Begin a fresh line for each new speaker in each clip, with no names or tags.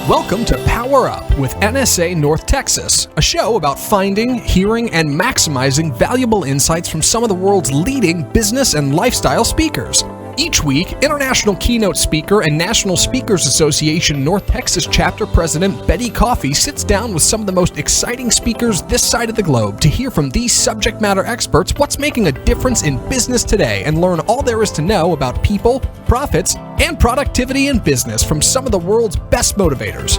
Welcome to Power Up with NSA North Texas, a show about finding, hearing, and maximizing valuable insights from some of the world's leading business and lifestyle speakers. Each week, international keynote speaker and National Speakers Association North Texas chapter president Betty Coffey sits down with some of the most exciting speakers this side of the globe to hear from these subject matter experts what's making a difference in business today and learn all there is to know about people, profits, and productivity in business from some of the world's best motivators.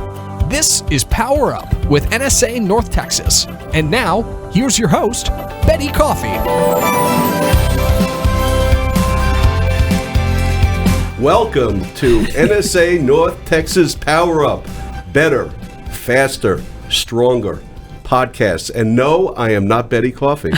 This is Power Up with NSA North Texas. And now, here's your host, Betty Coffey.
Welcome to NSA North Texas Power Up. Better, faster, stronger podcasts. And no, I am not Betty Coffey.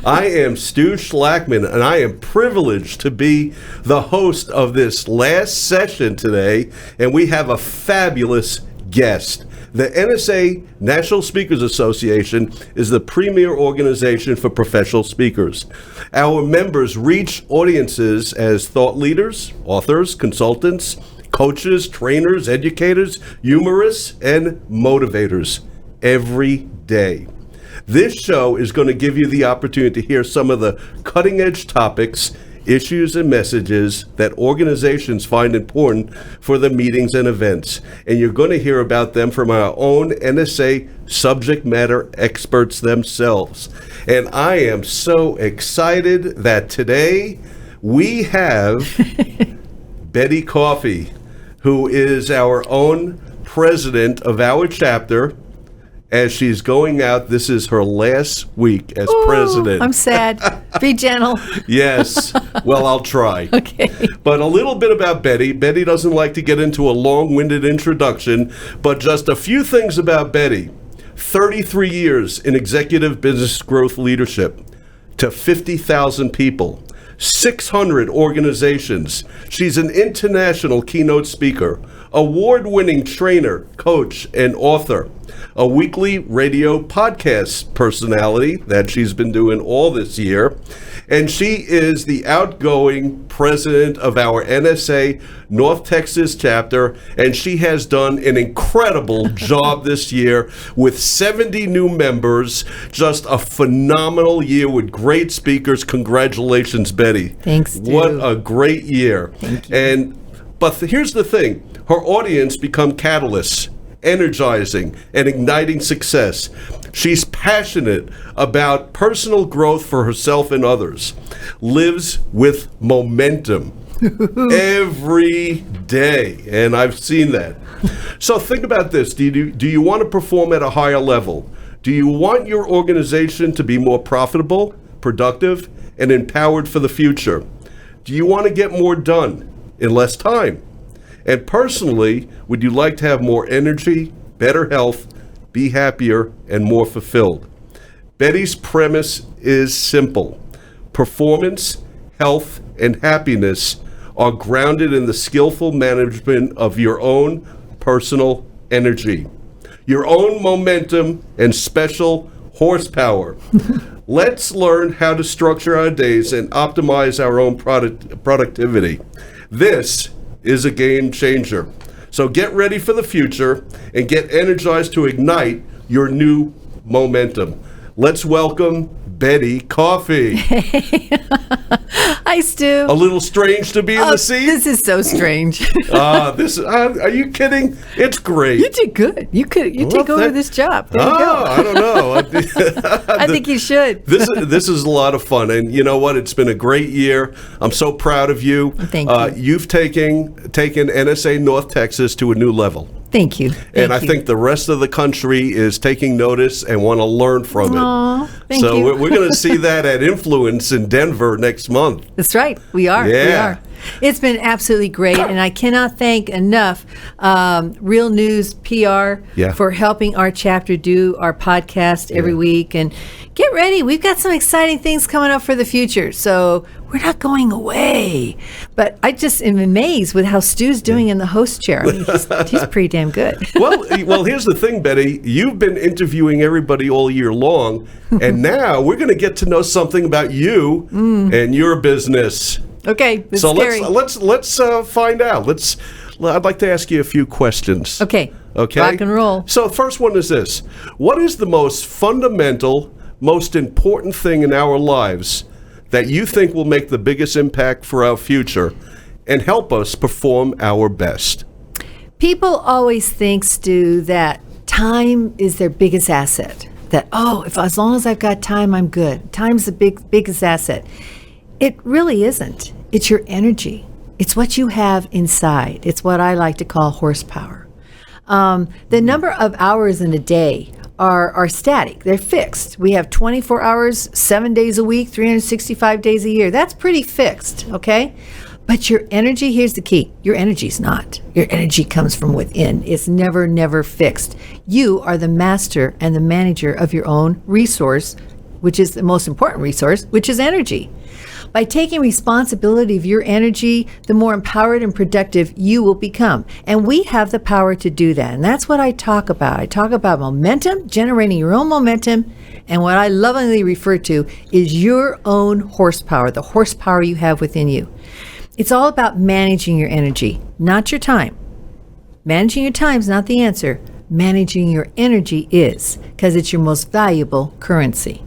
I am Stu Schlackman, and I am privileged to be the host of this last session today. And we have a fabulous guest. The NSA, National Speakers Association, is the premier organization for professional speakers. Our members reach audiences as thought leaders, authors, consultants, coaches, trainers, educators, humorists, and motivators every day. This show is going to give you the opportunity to hear some of the cutting-edge topics, issues, and messages that organizations find important for the meetings and events. And you're going to hear about them from our own NSA subject matter experts themselves. And I am so excited that today we have Betty Coffey, who is our own president of our chapter. As she's going out, this is her last week as president.
I'm sad. Be gentle.
Yes. Well, I'll try.
Okay.
But a little bit about Betty. Betty doesn't like to get into a long-winded introduction, but just a few things about Betty. 33 years in executive business growth leadership to 50,000 people, 600 organizations. She's an international keynote speaker, award-winning trainer, coach, and author. A weekly radio podcast personality that she's been doing all this year. And she is the outgoing president of our NSA North Texas chapter. And she has done an incredible job this year with 70 new members. Just a phenomenal year with great speakers. Congratulations, Betty.
Thanks, Stu.
What a great year.
Thank you.
But here's the thing. Her audience become catalysts, energizing and igniting success. She's passionate about personal growth for herself and others. Lives with momentum every day, and I've seen that. So think about this. Do you want to perform at a higher level? Do you want your organization to be more profitable, productive, and empowered for the future? Do you want to get more done in less time? And personally, would you like to have more energy, better health, be happier, and more fulfilled? Betty's premise is simple. Performance, health, and happiness are grounded in the skillful management of your own personal energy, your own momentum, and special horsepower. Let's learn how to structure our days and optimize our own productivity. This is a game changer. So get ready for the future and get energized to ignite your new momentum. Let's welcome Betty Coffey.
Hi, Stu.
A little strange to be in the seat?
This is so strange.
Are you kidding? It's great.
You did good. You take over this job. There you go.
I don't know.
I think you should.
This is a lot of fun, and you know what? It's been a great year. I'm so proud of you.
Thank you.
You've taken NSA North Texas to a new level.
Thank you.
And I think the rest of the country is taking notice and want to learn from it.
Thank you.
So we're going to see that at Influence in Denver next month.
That's right. We are.
Yeah.
We are. It's been absolutely great, and I cannot thank enough Real News PR for helping our chapter do our podcast every week. And get ready. We've got some exciting things coming up for the future. So we're not going away. But I just am amazed with how Stu's doing in the host chair. I mean, he's pretty damn good.
Well, here's the thing, Betty. You've been interviewing everybody all year long, and now we're going to get to know something about you and your business.
Okay,
so
scary.
let's find out. Let's I'd like to ask you a few questions.
Okay.
Okay.
Rock and roll.
So the first one is this. What is the most fundamental, most important thing in our lives that you think will make the biggest impact for our future and help us perform our best?
People always think, Stu, that time is their biggest asset. That, as long as I've got time, I'm good. Time's the biggest asset. It really isn't. It's your energy. It's what you have inside. It's what I like to call horsepower. The number of hours in a day are static. They're fixed. We have 24 hours, 7 days a week, 365 days a year. That's pretty fixed, okay? But your energy, here's the key. Your energy's not. Your energy comes from within. It's never fixed. You are the master and the manager of your own resource, which is the most important resource, which is energy. By taking responsibility of your energy, the more empowered and productive you will become. And we have the power to do that. And that's what I talk about. I talk about momentum, generating your own momentum. And what I lovingly refer to is your own horsepower, the horsepower you have within you. It's all about managing your energy, not your time. Managing your time is not the answer. Managing your energy is, because it's your most valuable currency.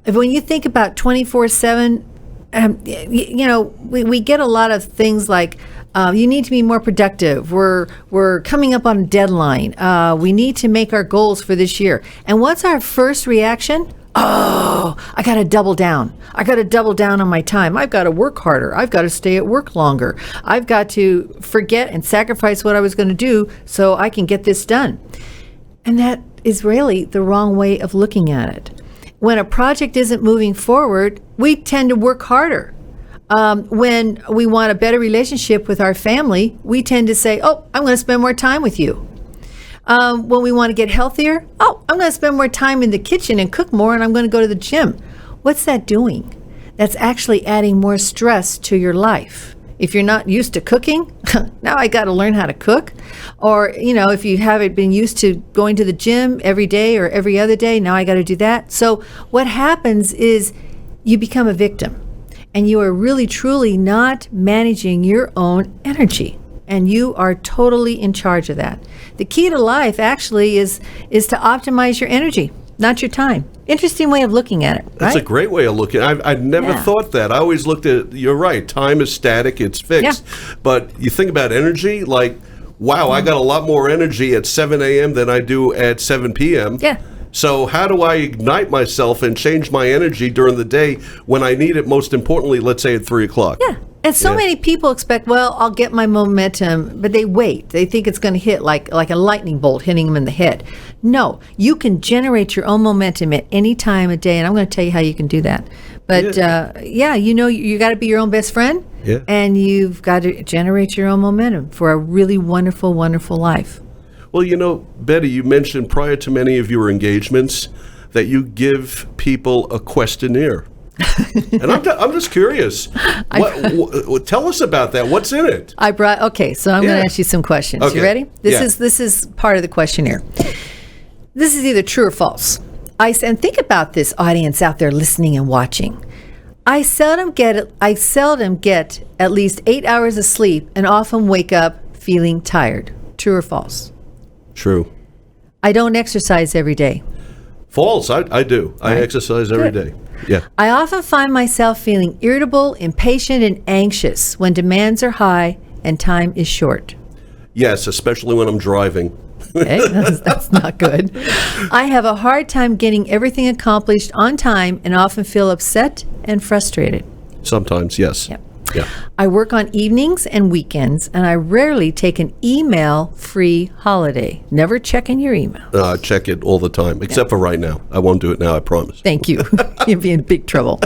When you think about 24/7, we get a lot of things like you need to be more productive. We're coming up on a deadline. We need to make our goals for this year. And what's our first reaction? I got to double down. I got to double down on my time. I've got to work harder. I've got to stay at work longer. I've got to forget and sacrifice what I was going to do so I can get this done. And that is really the wrong way of looking at it. When a project isn't moving forward, we tend to work harder. When we want a better relationship with our family, we tend to say, I'm going to spend more time with you. When we want to get healthier, I'm going to spend more time in the kitchen and cook more, and I'm going to go to the gym. What's that doing? That's actually adding more stress to your life. If you're not used to cooking, now I got to learn how to cook. Or, if you haven't been used to going to the gym every day or every other day, now I got to do that. So what happens is you become a victim, and you are really, truly not managing your own energy. And you are totally in charge of that. The key to life actually is to optimize your energy, not your time. Interesting way of looking at it, right?
That's a great way of looking. I've never thought that. I always looked at, you're right, time is static, it's fixed. Yeah. But you think about energy, like, wow, I got a lot more energy at 7 a.m. than I do at 7 p.m.
Yeah.
So how do I ignite myself and change my energy during the day when I need it, most importantly, let's say at 3 o'clock?
Yeah. And so many people expect, I'll get my momentum, but they wait. They think it's going to hit like a lightning bolt hitting them in the head. No, you can generate your own momentum at any time of day, and I'm going to tell you how you can do that. But you got to be your own best friend, and you've got to generate your own momentum for a really wonderful, wonderful life.
Well, Betty, you mentioned prior to many of your engagements that you give people a questionnaire. And I'm just curious. Tell us about that. What's in it?
So I'm going to ask you some questions. Okay. You ready? This is part of the questionnaire. This is either true or false. And think about this, audience out there listening and watching. I seldom get at least 8 hours of sleep and often wake up feeling tired. True or false?
True.
I don't exercise every day.
False. I do. Right. I exercise every day. Yeah.
I often find myself feeling irritable, impatient, and anxious when demands are high and time is short.
Yes, especially when I'm driving.
Okay, that's not good. I have a hard time getting everything accomplished on time and often feel upset and frustrated.
Sometimes, yes.
Yep. Yeah. I work on evenings and weekends, and I rarely take an email-free holiday. Never checking your email.
I check it all the time, except for right now. I won't do it now, I promise.
Thank you. You'd be in big trouble.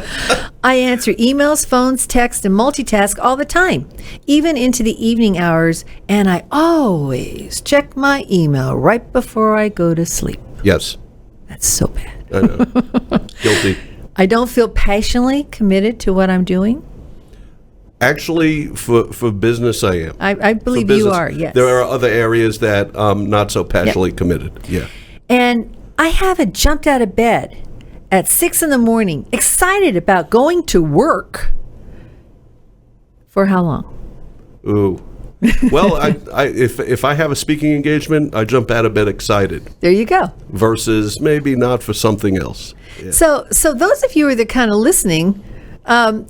I answer emails, phones, text, and multitask all the time, even into the evening hours, and I always check my email right before I go to sleep.
Yes.
That's so bad.
I know. Guilty.
I don't feel passionately committed to what I'm doing.
Actually, for business, I am.
I believe you are, yes.
There are other areas that I'm not so passionately committed. Yeah.
And I haven't jumped out of bed at 6 a.m, excited about going to work. For how long?
Ooh, Well, if I have a speaking engagement, I jump out of bed excited.
There you go.
Versus maybe not for something else. Yeah.
So those of you who are the kind of listening,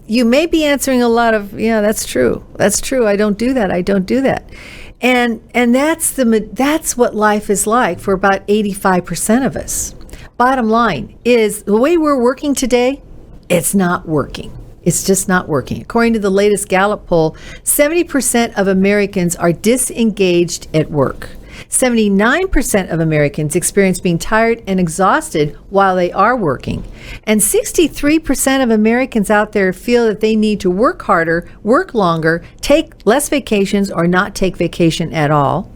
you may be answering a lot of, yeah, that's true. That's true. I don't do that. I don't do that. And that's what life is like for about 85% of us. Bottom line is the way we're working today, it's not working. It's just not working. According to the latest Gallup poll, 70% of Americans are disengaged at work. 79% of Americans experience being tired and exhausted while they are working. And 63% of Americans out there feel that they need to work harder, work longer, take less vacations, or not take vacation at all.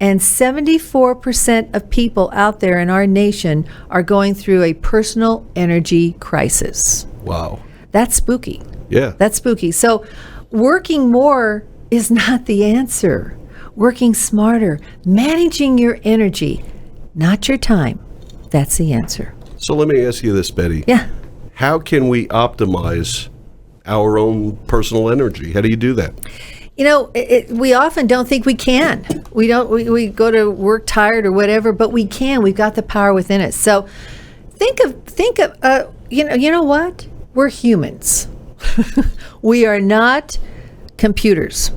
And 74% of people out there in our nation are going through a personal energy crisis.
Wow.
That's spooky.
Yeah.
That's spooky. So working more is not the answer. Working smarter, managing your energy, not your time. That's the answer.
So let me ask you this, Betty.
Yeah.
How can we optimize our own personal energy? How do you do that?
You know, we often don't think we can. We go to work tired or whatever, but we can. We've got the power within us. So think of you know what? We're humans. We are not computers.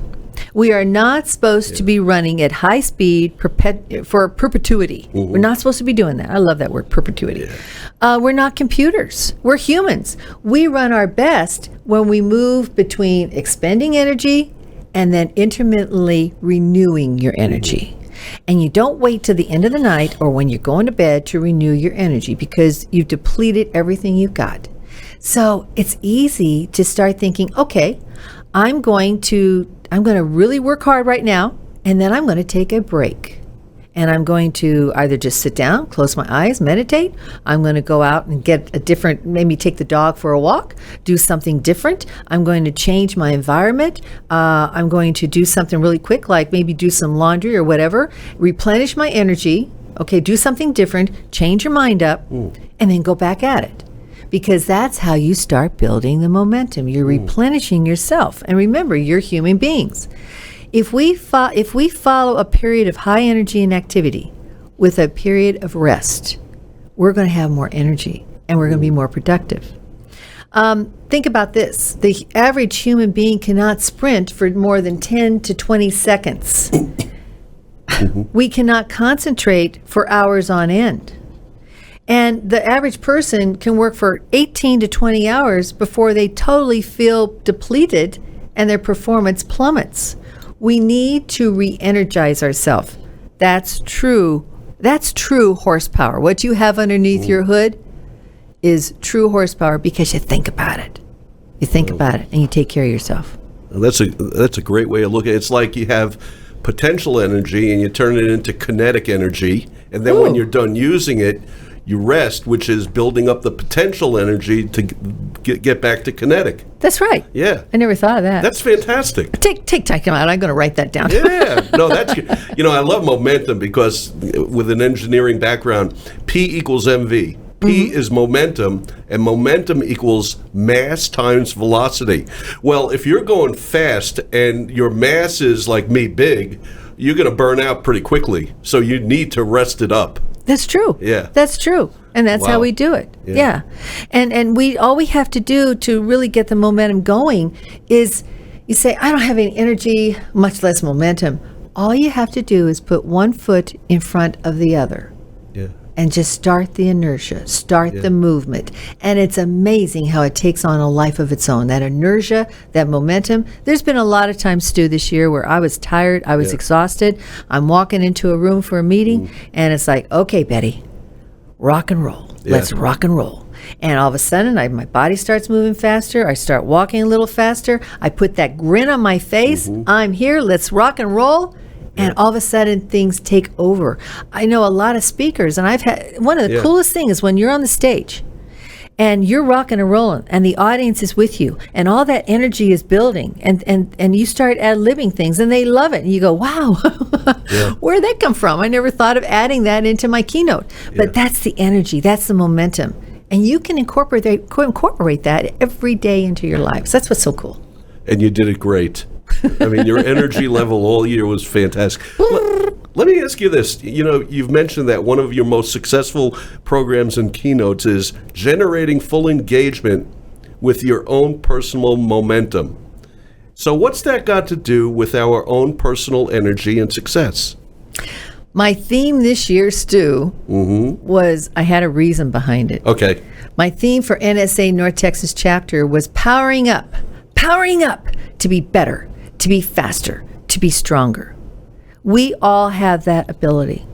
We are not supposed to be running at high speed for perpetuity. Mm-hmm. We're not supposed to be doing that. I love that word, perpetuity. Yeah. We're not computers. We're humans. We run our best when we move between expending energy and then intermittently renewing your energy. And you don't wait till the end of the night or when you're going to bed to renew your energy because you've depleted everything you've got. So it's easy to start thinking, okay, I'm going to really work hard right now, and then I'm going to take a break. And I'm going to either just sit down, close my eyes, meditate. I'm going to go out and maybe take the dog for a walk, do something different. I'm going to change my environment. I'm going to do something really quick, like maybe do some laundry or whatever, replenish my energy. Okay, do something different, change your mind up, and then go back at it. Because that's how you start building the momentum. You're replenishing yourself. And remember, you're human beings. If we follow a period of high energy and activity with a period of rest, we're going to have more energy and we're going to be more productive. Think about this. The average human being cannot sprint for more than 10 to 20 seconds. We cannot concentrate for hours on end. And the average person can work for 18 to 20 hours before they totally feel depleted and their performance plummets. We need to re-energize ourselves. That's true. That's true horsepower. What you have underneath your hood is true horsepower because you think about it. You think about it and you take care of yourself.
That's a great way of looking at it. It's like you have potential energy and you turn it into kinetic energy. And then when you're done using it, you rest, which is building up the potential energy to get back to kinetic.
That's right.
Yeah.
I never thought of that.
That's fantastic.
Take time out. I'm going to write that down.
Yeah. No, that's good. I love momentum because with an engineering background, P equals MV. P is momentum, and momentum equals mass times velocity. Well, if you're going fast and your mass is like me, big, you're going to burn out pretty quickly. So you need to rest it up.
That's true.
Yeah.
That's true. And that's how we do it. Yeah. And all we have to do to really get the momentum going is you say, I don't have any energy, much less momentum. All you have to do is put one foot in front of the other. Yeah. And just start the inertia, start the movement. And it's amazing how it takes on a life of its own. That inertia, that momentum. There's been a lot of times, Stu, this year where I was tired, I was exhausted. I'm walking into a room for a meeting, and it's like, okay, Betty, rock and roll. Let's rock and roll. And all of a sudden, my body starts moving faster. I start walking a little faster. I put that grin on my face. I'm here. Let's rock and roll. And all of a sudden, things take over. I know a lot of speakers, and I've had one of the coolest things is when you're on the stage and you're rocking and rolling, and the audience is with you, and all that energy is building, and you start ad-libbing things, and they love it. And you go, wow, where'd that come from? I never thought of adding that into my keynote. But that's the energy, that's the momentum. And you can incorporate that every day into your lives. That's what's so cool.
And you did it great. I mean, your energy level all year was fantastic. Let me ask you this. You know, you've mentioned that one of your most successful programs and keynotes is generating full engagement with your own personal momentum. So what's that got to do with our own personal energy and success?
My theme this year, Stu, was I had a reason behind it.
Okay.
My theme for NSA North Texas chapter was powering up to be better, to be faster, to be stronger. We all have that ability.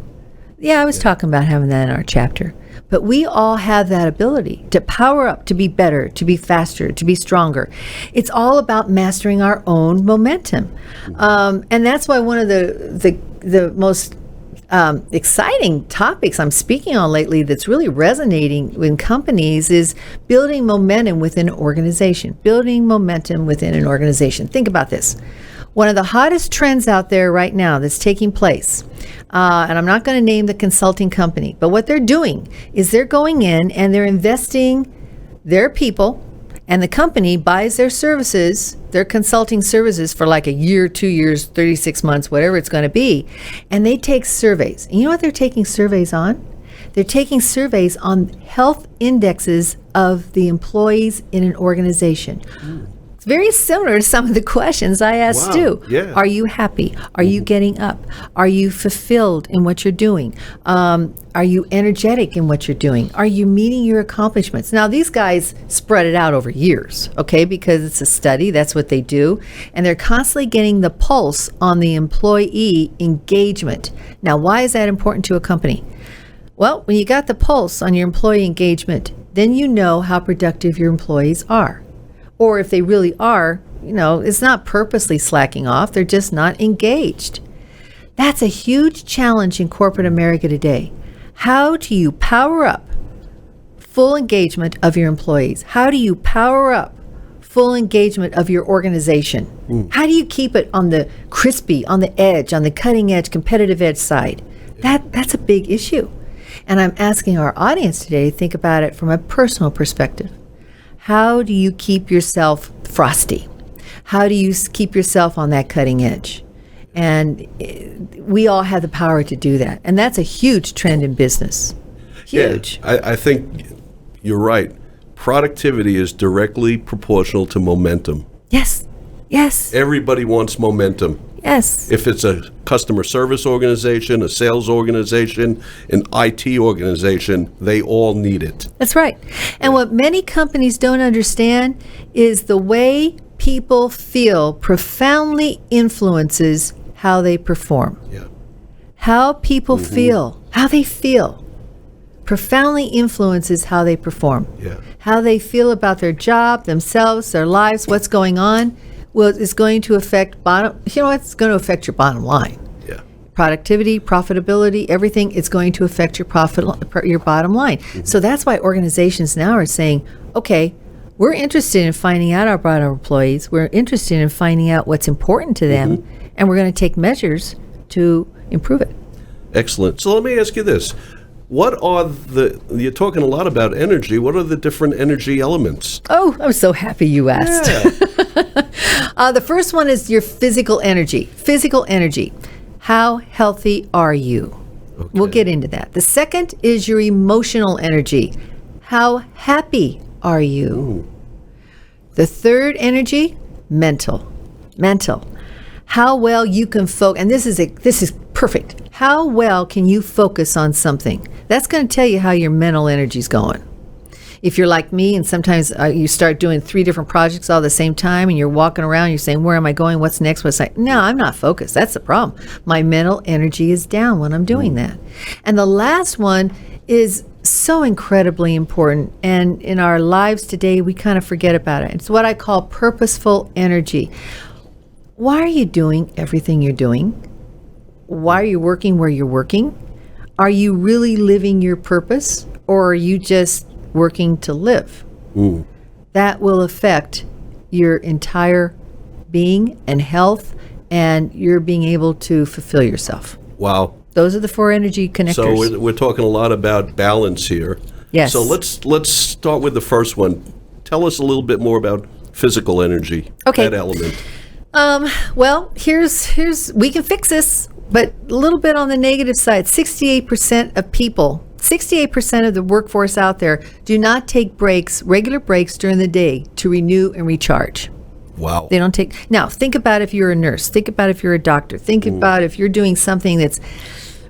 Yeah, I was talking about having that in our chapter. But we all have that ability to power up, to be better, to be faster, to be stronger. It's all about mastering our own momentum. And that's why one of the most exciting topics I'm speaking on lately that's really resonating in companies is building momentum within an organization. Building momentum within an organization. Think about this. One of the hottest trends out there right now that's taking place, and I'm not going to name the consulting company, but what they're doing is they're going in and they're investing their people, and the company buys their services, their consulting services for like a year, 2 years, 36 months, whatever it's going to be, and they take surveys. And you know what they're taking surveys on? They're taking surveys on health indexes of the employees in an organization. It's very similar to some of the questions I asked Stu.
Yeah.
Are you happy? Are you getting up? Are you fulfilled in what you're doing? Are you energetic in what you're doing? Are you meeting your accomplishments? Now, these guys spread it out over years, okay, because it's a study. That's what they do. And they're constantly getting the pulse on the employee engagement. Now, why is that important to a company? Well, when you got the pulse on your employee engagement, then you know how productive your employees are. Or if they really are, you know, it's not purposely slacking off. They're just not engaged. That's a huge challenge in corporate America today. How do you power up full engagement of your employees? How do you power up full engagement of your organization? How do you keep it on the crispy, on the edge, on the cutting edge, competitive edge side? That's a big issue. And I'm asking our audience today to think about it from a personal perspective. How do you keep yourself frosty? How do you keep yourself on that cutting edge? And we all have the power to do that. And that's a huge trend in business. Huge.
Yeah, I think you're right. Productivity is directly proportional to momentum.
Yes. Yes.
Everybody wants momentum.
Yes.
If it's a customer service organization, a sales organization, an IT organization, they all need it.
That's right. And what many companies don't understand is the way people feel profoundly influences how they perform.
Yeah.
How people feel, how they feel, profoundly influences how they perform.
Yeah.
How they feel about their job, themselves, their lives, what's going on. Well, it's going to affect it's going to affect your bottom line.
Yeah.
Productivity, profitability, everything, it's going to affect your your bottom line. So that's why organizations now are saying, okay, we're interested in finding out about our employees. We're interested in finding out what's important to them, and we're going to take measures to improve it.
Excellent. So let me ask you this. What are you're talking a lot about energy. What are the different energy elements? Oh,
I'm so happy you asked.
Yeah.
The first one is your physical energy. Physical energy. How healthy are you? Okay. We'll get into that. The second is your emotional energy. How happy are you?
Ooh.
The third energy, mental. Mental. How well you can focus, and this is perfect. How well can you focus on something? That's going to tell you how your mental energy's going. If you're like me and sometimes you start doing 3 different projects all at the same time and you're walking around, you're saying, where am I going? What's next? What's next? No, I'm not focused. That's the problem. My mental energy is down when I'm doing that. And the last one is so incredibly important. And in our lives today, we kind of forget about it. It's what I call purposeful energy. Why are you doing everything you're doing? Why are you working where you're working? Are you really living your purpose, or are you just working to live? That will affect your entire being and health and your being able to fulfill yourself.
Wow.
Those are the 4 energy connectors.
So we're talking a lot about balance here.
Yes.
So let's start with the first one. Tell us a little bit more about physical energy,
okay.
that element.
Well, here's we can fix this, but a little bit on the negative side. 68% of the workforce out there do not take regular breaks during the day to renew and recharge.
Wow.
They don't take. Now, think about if you're a nurse. Think about if you're a doctor. Think about if you're doing something that's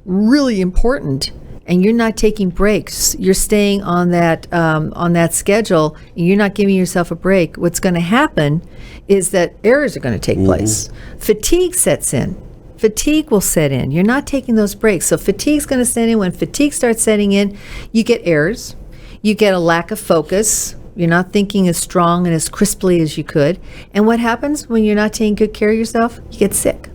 really important and you're not taking breaks. You're staying on that schedule and you're not giving yourself a break. What's going to happen is that errors are going to take place. Fatigue sets in. Fatigue will set in. You're not taking those breaks. So fatigue's going to set in. When fatigue starts setting in, you get errors. You get a lack of focus. You're not thinking as strong and as crisply as you could. And what happens when you're not taking good care of yourself? You get sick.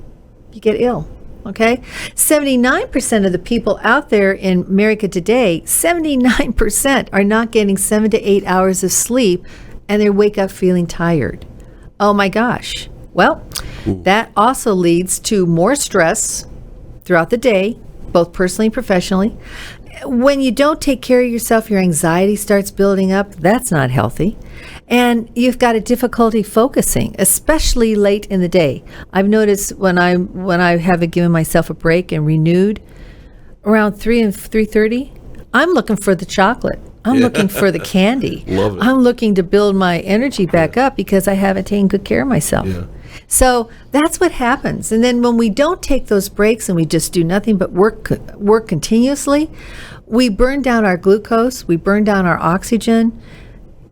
You get ill. Okay? 79% of the people out there in America today, 79% are not getting 7 to 8 hours of sleep, and they wake up feeling tired. Oh my gosh. Well, that also leads to more stress throughout the day, both personally and professionally. When you don't take care of yourself, your anxiety starts building up. That's not healthy. And you've got a difficulty focusing, especially late in the day. I've noticed when I haven't given myself a break and renewed around 3 and 3:30, I'm looking for the chocolate. I'm looking for the candy.
Love it.
I'm looking to build my energy back up because I haven't taken good care of myself.
Yeah.
So that's what happens. And then when we don't take those breaks and we just do nothing but work continuously, we burn down our glucose, we burn down our oxygen.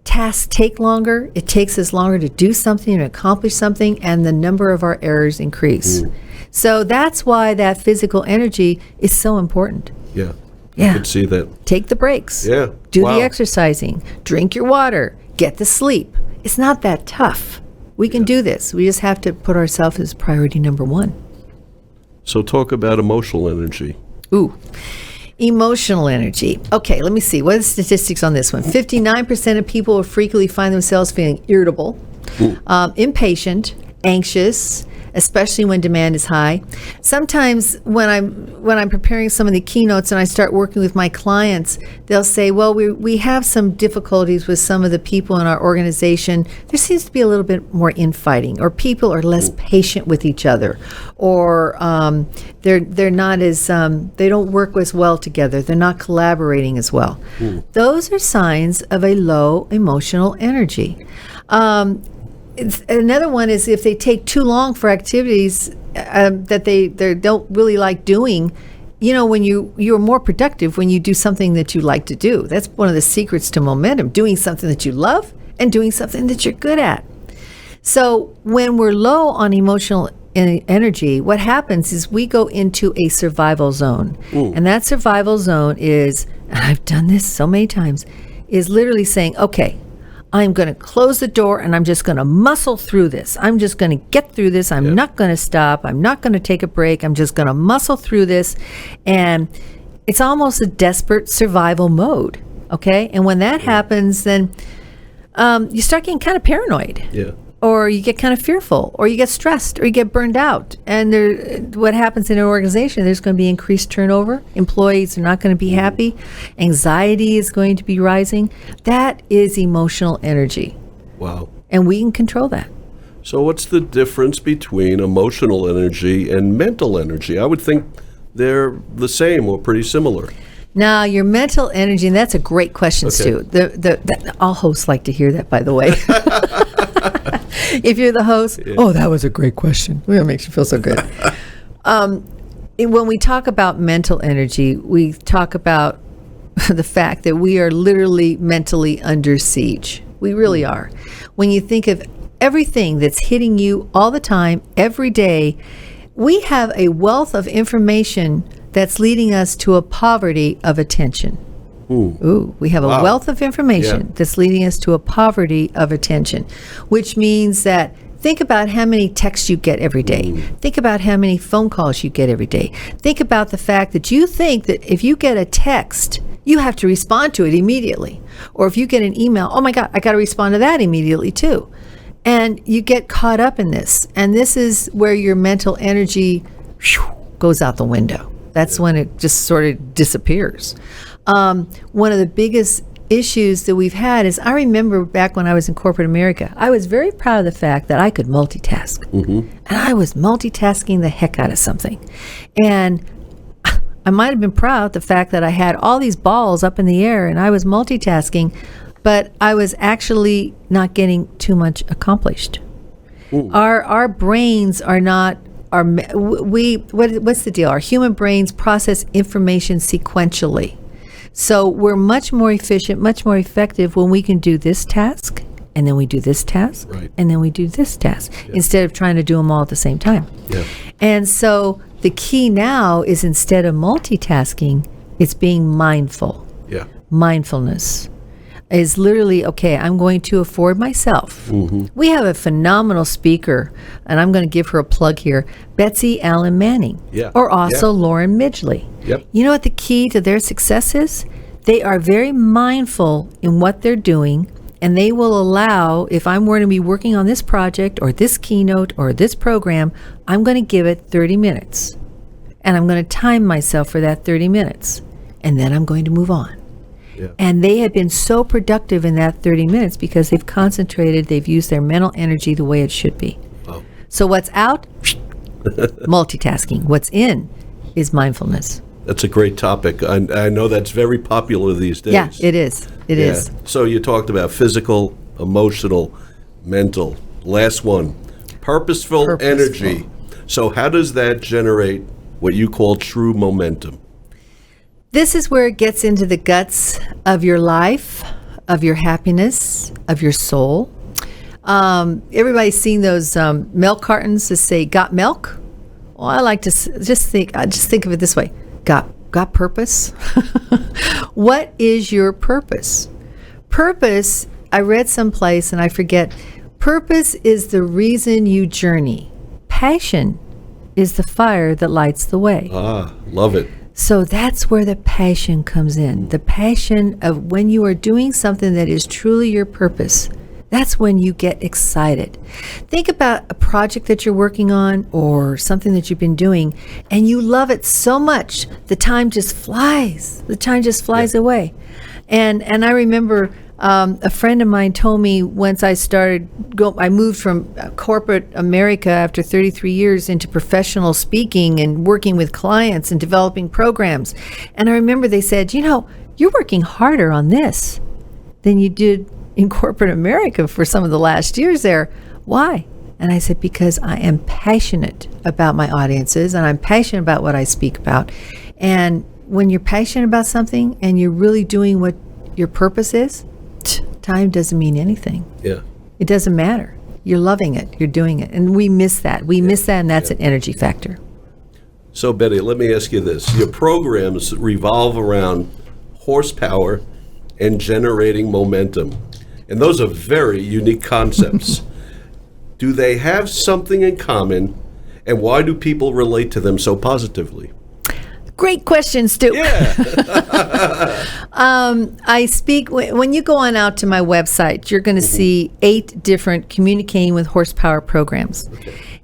Tasks take longer. It takes us longer to do something and accomplish something, and the number of our errors increase. So that's why that physical energy is so important.
Yeah.
Yeah.
I could see that.
Take the breaks.
Yeah.
Do
Wow.
the exercising. Drink your water. Get the sleep. It's not that tough. We can do this. We just have to put ourselves as priority number one.
So talk about emotional energy.
Ooh. Emotional energy. Okay, let me see. What are the statistics on this one? 59% of people will frequently find themselves feeling irritable, impatient, anxious, especially when demand is high. Sometimes when I'm preparing some of the keynotes and I start working with my clients, they'll say, well, we have some difficulties with some of the people in our organization. There seems to be a little bit more infighting, or people are less patient with each other, or they're not as they don't work as well together. They're not collaborating as well. Those are signs of a low emotional energy. Another one is if they take too long for activities that they don't really like doing. You know, when you're more productive when you do something that you like to do. That's one of the secrets to momentum, doing something that you love and doing something that you're good at. So when we're low on emotional energy, what happens is we go into a survival zone. And that survival zone is, and I've done this so many times, is literally saying, okay, I'm going to close the door and I'm just going to muscle through this. I'm just going to get through this. I'm not going to stop. I'm not going to take a break. I'm just going to muscle through this. And it's almost a desperate survival mode. Okay. And when that happens, then you start getting kind of paranoid.
Yeah.
Or you get kind of fearful, or you get stressed, or you get burned out. And what happens in an organization, there's going to be increased turnover. Employees are not going to be happy. Anxiety is going to be rising. That is emotional energy.
Wow.
And we can control that.
So what's the difference between emotional energy and mental energy? I would think they're the same or pretty similar.
Now, your mental energy, and that's a great question, Stu. All hosts like to hear that, by the way. If you're the host, oh, that was a great question. Well, it makes you feel so good. When we talk about mental energy, we talk about the fact that we are literally mentally under siege. We really are. When you think of everything that's hitting you all the time, every day, we have a wealth of information that's leading us to a poverty of attention. We have a wealth of information that's leading us to a poverty of attention, which means that think about how many texts you get every day. Think about how many phone calls you get every day. Think about the fact that you think that if you get a text, you have to respond to it immediately. Or if you get an email, oh my God, I got to respond to that immediately too. And you get caught up in this. And this is where your mental energy goes out the window. That's when it just sort of disappears. One of the biggest issues that we've had is I remember back when I was in corporate America, I was very proud of the fact that I could multitask. And I was multitasking the heck out of something. And I might have been proud of the fact that I had all these balls up in the air and I was multitasking, but I was actually not getting too much accomplished. Our brains are not, what's the deal? Our human brains process information sequentially. So we're much more efficient, much more effective when we can do this task, and then we do this task, and then we do this task, instead of trying to do them all at the same time. And so the key now is, instead of multitasking, it's being mindful. Mindfulness is literally, okay, I'm going to afford myself. We have a phenomenal speaker, and I'm going to give her a plug here, Betsy Allen Manning, or also Lauren Midgley. You know what the key to their success is? They are very mindful in what they're doing, and they will allow, if I'm going to be working on this project or this keynote or this program, I'm going to give it 30 minutes. And I'm going to time myself for that 30 minutes. And then I'm going to move on. And they have been so productive in that 30 minutes because they've concentrated, they've used their mental energy the way it should be. So what's out? Multitasking. What's in is mindfulness.
That's a great topic. I know that's very popular these days.
Yeah, it is. It is.
So you talked about physical, emotional, mental. Last one, purposeful energy. So how does that generate what you call true momentum?
This is where it gets into the guts of your life, of your happiness, of your soul. Everybody's seen those milk cartons that say, "Got milk?" Well, I like to just think of it this way: got purpose. What is your purpose? Purpose, I read someplace and I forget. Purpose is the reason you journey. Passion is the fire that lights the way.
Love it.
So that's where the passion comes in. The passion of when you are doing something that is truly your purpose. That's when you get excited. Think about a project that you're working on or something that you've been doing, and you love it so much, the time just flies. The time just flies away. And I remember a friend of mine told me once I moved from corporate America after 33 years into professional speaking and working with clients and developing programs. And I remember they said, you're working harder on this than you did in corporate America for some of the last years there. Why? And I said, because I am passionate about my audiences and I'm passionate about what I speak about. And when you're passionate about something and you're really doing what your purpose is, time doesn't mean anything. It doesn't matter. You're loving it. You're doing it. And we miss that. We miss that, and that's an energy factor.
So, Betty, let me ask you this. Your programs revolve around horsepower and generating momentum. And those are very unique concepts. Do they have something in common, and why do people relate to them so positively?
Great question, Stu. I speak, when you go on out to my website, you're going to see 8 different communicating with horsepower programs.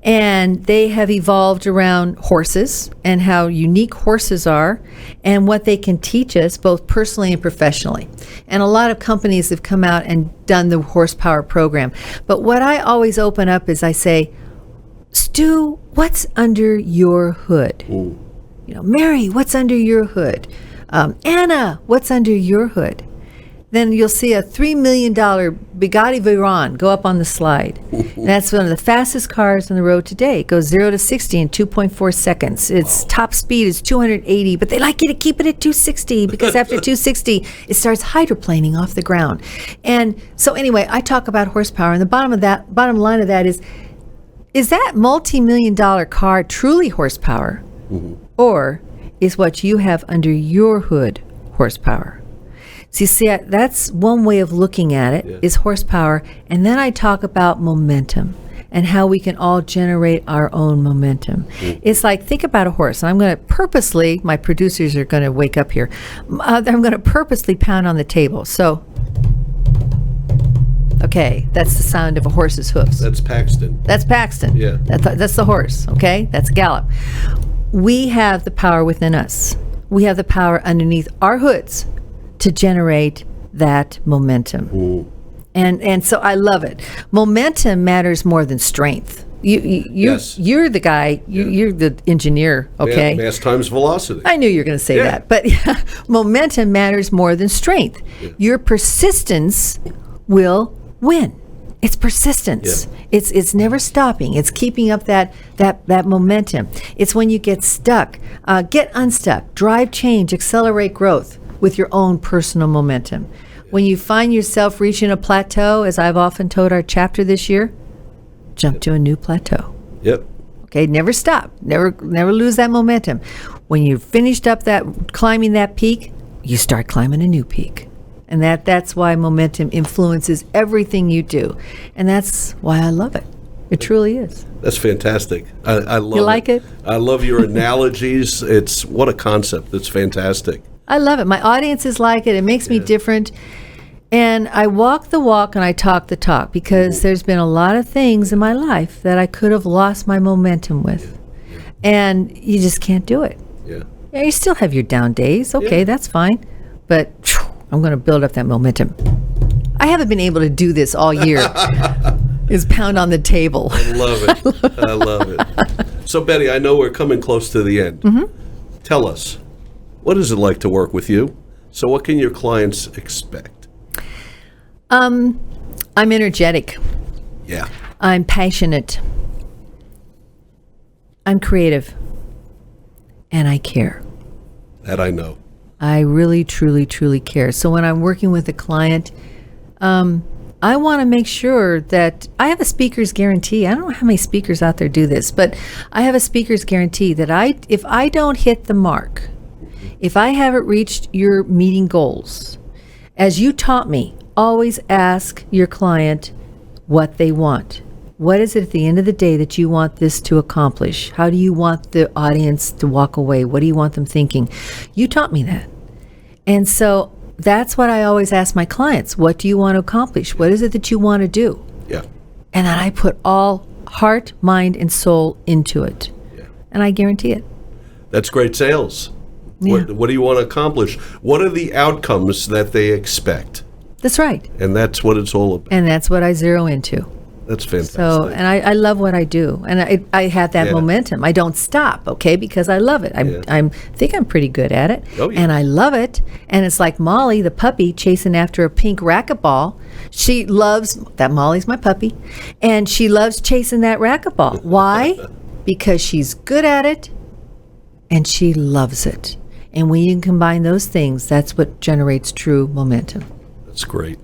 And they have evolved around horses and how unique horses are and what they can teach us both personally and professionally. And a lot of companies have come out and done the horsepower program. But what I always open up is I say, Stu, what's under your hood? Mary, what's under your hood? Anna, what's under your hood? Then you'll see a $3 million Bugatti Veyron go up on the slide. And that's one of the fastest cars on the road today. It goes 0 to 60 in 2.4 seconds. Its top speed is 280, but they like you to keep it at 260 because after 260, it starts hydroplaning off the ground. And so anyway, I talk about horsepower, and the bottom line of that is that multi-million-dollar car truly horsepower? Or is what you have under your hood horsepower? See, that's one way of looking at it, is horsepower. And then I talk about momentum and how we can all generate our own momentum. It's like, think about a horse. And I'm going to purposely, my producers are going to wake up here. I'm going to purposely pound on the table. So, okay, that's the sound of a horse's hoofs.
That's Paxton.
That's Paxton.
Yeah.
That's the horse, okay? That's gallop. We have the power within us. We have the power underneath our hoods to generate that momentum.
Ooh.
And so I love it. Momentum matters more than strength.
Yes.
You're the guy, you're the engineer, okay?
Mass times velocity.
I knew you were going to say that. But momentum matters more than strength. Yeah. Your persistence will win. It's persistence. Yeah. It's never stopping. It's keeping up that momentum. It's when you get stuck, get unstuck, drive change, accelerate growth with your own personal momentum. When you find yourself reaching a plateau, as I've often told our chapter this year, jump to a new plateau.
Yep.
Okay, never stop. Never lose that momentum. When you've finished up climbing that peak, you start climbing a new peak. And that's why momentum influences everything you do. And that's why I love it. It truly is.
That's fantastic. I love it.
You like it?
I love your analogies. What a concept. It's fantastic.
I love it. My audiences like it. It makes me different. And I walk the walk and I talk the talk because there's been a lot of things in my life that I could have lost my momentum with. And you just can't do it.
Yeah.
You still have your down days. Okay, that's fine. But I'm going to build up that momentum. I haven't been able to do this all year. Is pound on the table.
I love it. I love it. So, Betty, I know we're coming close to the end.
Mm-hmm.
Tell us, what is it like to work with you? So what can your clients expect?
I'm energetic.
Yeah.
I'm passionate. I'm creative. And I care.
That I know.
I really, truly, truly care. So when I'm working with a client, I want to make sure that I have a speaker's guarantee. I don't know how many speakers out there do this, but I have a speaker's guarantee that if I don't hit the mark, if I haven't reached your meeting goals, as you taught me, always ask your client what they want. What is it at the end of the day that you want this to accomplish? How do you want the audience to walk away? What do you want them thinking? You taught me that. And so that's what I always ask my clients. What do you want to accomplish? What is it that you want to do?
Yeah.
And then I put all heart, mind, and soul into it. Yeah. And I guarantee it.
That's great sales.
Yeah.
What do you want to accomplish? What are the outcomes that they expect?
That's right.
And that's what it's all about.
And that's what I zero into.
That's fantastic.
So, and I love what I do. And I have that momentum. I don't stop, okay, because I love it. I think I'm pretty good at it.
Oh, yeah.
And I love it. And it's like Molly, the puppy, chasing after a pink racquetball. She loves, that Molly's my puppy, and she loves chasing that racquetball. Why? Because she's good at it, and she loves it. And when you can combine those things, that's what generates true momentum.
That's great.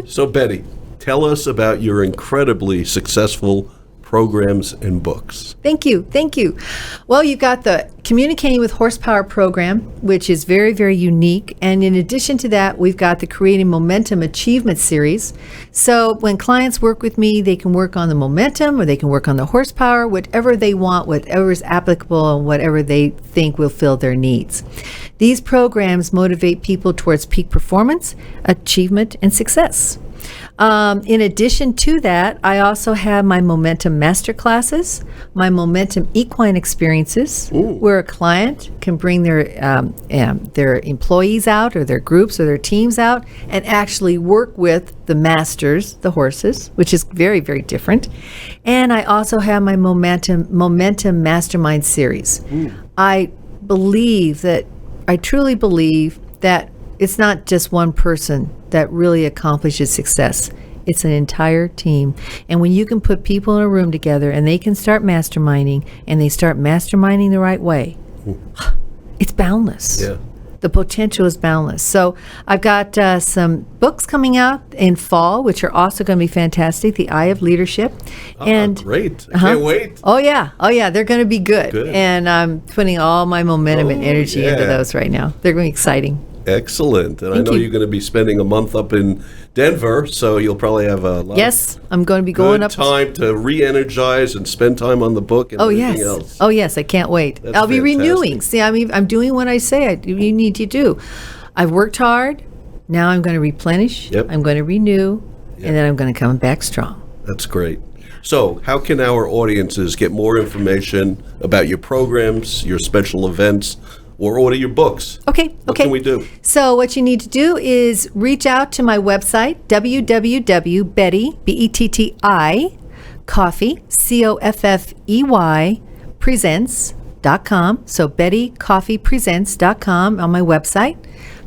So, Betty, tell us about your incredibly successful programs and books.
Thank you. Thank you. Well, you've got the Communicating with Horsepower program, which is very, very unique. And in addition to that, we've got the Creating Momentum Achievement Series. So when clients work with me, they can work on the momentum or they can work on the horsepower, whatever they want, whatever is applicable, and whatever they think will fill their needs. These programs motivate people towards peak performance, achievement, and success. In addition to that, I also have my Momentum Masterclasses, my Momentum Equine Experiences, where a client can bring their employees out or their groups or their teams out and actually work with the masters, the horses, which is very, very different. And I also have my Momentum Mastermind series. I truly believe that it's not just one person that really accomplishes success. It's an entire team. And when you can put people in a room together and they can start masterminding and they start masterminding the right way, it's boundless. Yeah. The potential is boundless. So I've got some books coming out in fall, which are also going to be fantastic. The Eye of Leadership.
Great. I can't wait.
Oh, yeah. They're going to be good. And I'm putting all my momentum and energy into those right now. They're going to be exciting.
Excellent. And I know you're going to be spending a month up in Denver, so you'll probably have a lot
I'm going to be going up.
time to re-energize and spend time on the book and everything else.
Oh, yes. I can't wait.
That's
I'll be
fantastic.
renewing. See, I'm doing what I say you need to do. I've worked hard. Now I'm going to replenish.
Yep.
I'm going to renew. And then I'm going to come back strong.
That's great. So how can our audiences get more information about your programs, your special events? or order your books.
Okay.
What can we do?
So what you need to do is reach out to my website, www.betty, B-E-T-T-I, Coffey, C-O-F-F-E-Y, presents.com. So BettyCoffeyPresents.com on my website.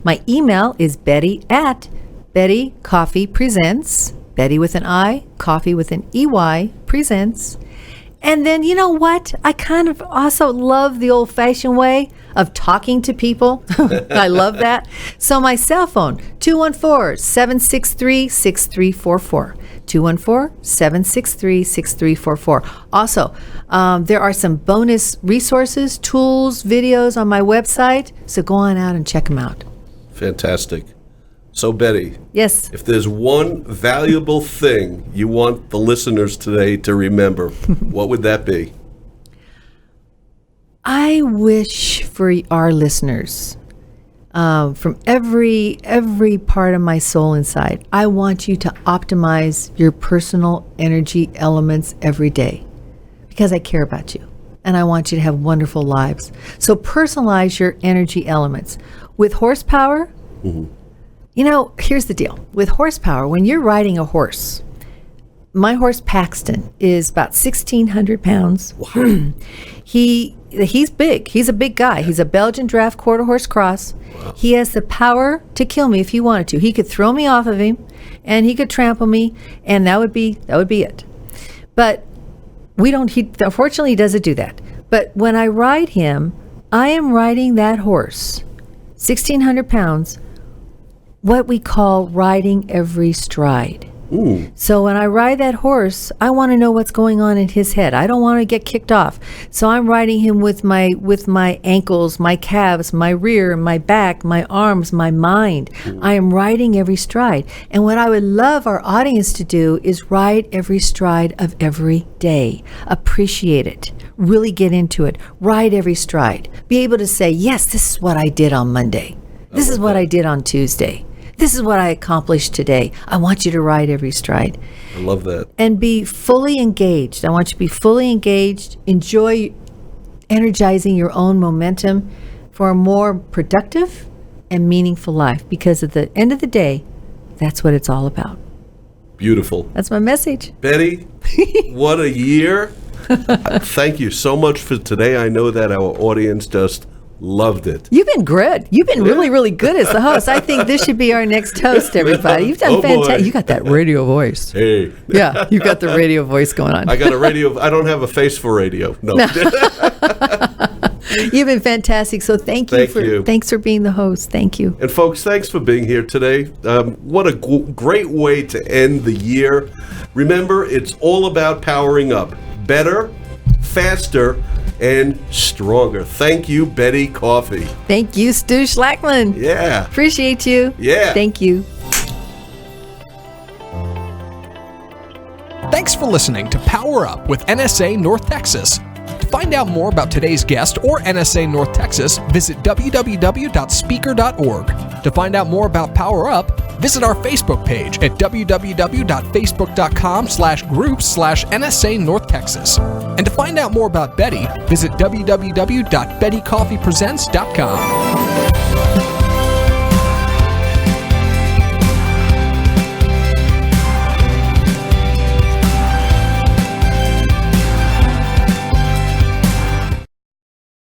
My email is Betty@BettyCoffeyPresents, Betty with an I, Coffee with an E-Y, presents. And then, you know what? I kind of also love the old-fashioned way of talking to people. I love that. So my cell phone, 214-763-6344. 214-763-6344. Also, there are some bonus resources, tools, videos on my website. So go on out and check them out.
Fantastic. So, Betty.
Yes.
If there's one valuable thing you want the listeners today to remember, what would that be?
I wish for our listeners, from every part of my soul inside, I want you to optimize your personal energy elements every day because I care about you and I want you to have wonderful lives. So personalize your energy elements. With horsepower, you know, here's the deal. With horsepower, when you're riding a horse, my horse Paxton is about 1,600 pounds.
Wow.
He's big. He's a big guy. He's a Belgian draft quarter horse cross. Wow. He has the power to kill me if he wanted to. He could throw me off of him, and he could trample me, and that would be it. But we don't. Unfortunately, he doesn't do that. But when I ride him, I am riding that horse, 1,600 pounds. What we call riding every stride.
Ooh.
So when I ride that horse, I want to know what's going on in his head. I don't want to get kicked off. So I'm riding him with my ankles, my calves, my rear, my back, my arms, my mind. I am riding every stride. And what I would love our audience to do is ride every stride of every day. Appreciate it. Really get into it. Ride every stride. Be able to say, yes, this is what I did on Monday. This is what I did on Tuesday. This is what I accomplished today. I want you to ride every stride.
I love that.
And be fully engaged. I want you to be fully engaged. Enjoy energizing your own momentum for a more productive and meaningful life. Because at the end of the day, that's what it's all about.
Beautiful.
That's my message.
Betty, what a year. Thank you so much for today. I know that our audience just loved it.
You've been good. You've been really, really good as the host. I think this should be our next host, everybody. You've done fantastic. You got that radio voice.
Hey.
Yeah, you got the radio voice going on.
I got a radio. I don't have a face for radio. No.
You've been fantastic. So thanks for being the host. Thank you.
And folks, thanks for being here today. What a great way to end the year. Remember, it's all about powering up. Better, faster, and stronger. Thank you, Betty Coffey.
Thank you, Stu Schlackman.
Yeah.
Appreciate you.
Yeah.
Thank you.
Thanks for listening to Power Up with NSA North Texas. To find out more about today's guest or NSA North Texas, visit www.speaker.org. To find out more about Power Up, visit our Facebook page at www.facebook.com/groups/NSA North Texas. And to find out more about Betty, visit www.bettycoffeypresents.com.